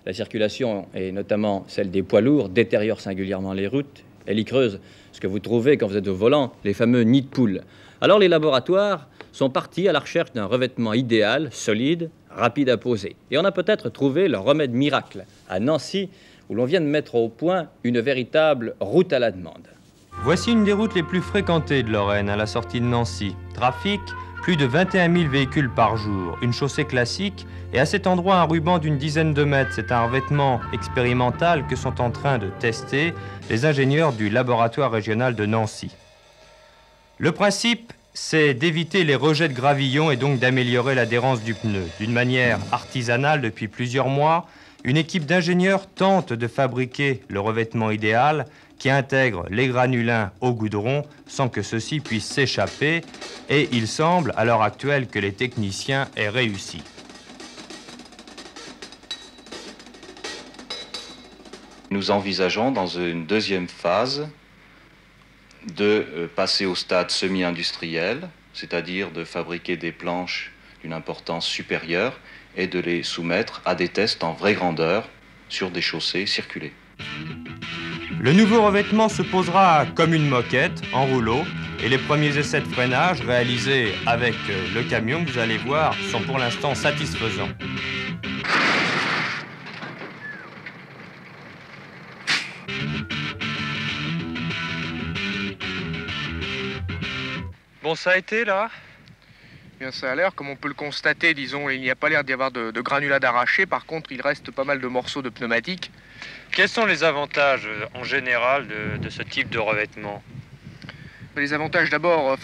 La circulation, et notamment celle des poids lourds, détériore singulièrement les routes. Elle y creuse ce que vous trouvez quand vous êtes au volant, les fameux nids de poules. Alors les laboratoires sont partis à la recherche d'un revêtement idéal, solide, rapide à poser. Et on a peut-être trouvé le remède miracle à Nancy, où l'on vient de mettre au point une véritable route à la demande. Voici une des routes les plus fréquentées de Lorraine, à la sortie de Nancy. Trafic, plus de 21 000 véhicules par jour, une chaussée classique, et à cet endroit un ruban d'une dizaine de mètres. C'est un revêtement expérimental que sont en train de tester les ingénieurs du laboratoire régional de Nancy. Le principe, c'est d'éviter les rejets de gravillon et donc d'améliorer l'adhérence du pneu. D'une manière artisanale depuis plusieurs mois, une équipe d'ingénieurs tente de fabriquer le revêtement idéal qui intègre les granulins au goudron sans que ceux-ci puissent s'échapper, et il semble à l'heure actuelle que les techniciens aient réussi. Nous envisageons dans une deuxième phase de passer au stade semi-industriel, c'est-à-dire de fabriquer des planches d'une importance supérieure et de les soumettre à des tests en vraie grandeur sur des chaussées circulées. Le nouveau revêtement se posera comme une moquette, en rouleau, et les premiers essais de freinage réalisés avec le camion que vous allez voir sont pour l'instant satisfaisants. Bon, ça a été là? Bien, ça a l'air, comme on peut le constater, disons, il n'y a pas l'air d'y avoir de granulats d'arraché. Par contre, il reste pas mal de morceaux de pneumatiques. Quels sont les avantages en général de ce type de revêtement? Les avantages d'abord,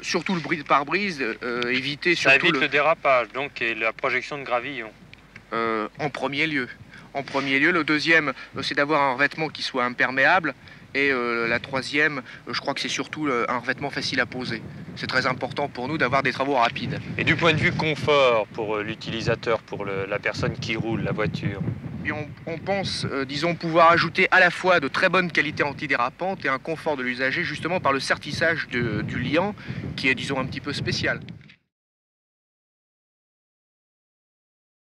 surtout le bris de pare-brise, éviter Ça surtout évite le dérapage, donc, et la projection de gravillon. en premier lieu. En premier lieu, le deuxième, c'est d'avoir un revêtement qui soit imperméable. Et la troisième, je crois que c'est surtout un revêtement facile à poser. C'est très important pour nous d'avoir des travaux rapides. Et du point de vue confort pour l'utilisateur, pour la personne qui roule la voiture? Et on pense, pouvoir ajouter à la fois de très bonnes qualités antidérapantes et un confort de l'usager, justement par le sertissage du liant, qui est, disons, un petit peu spécial.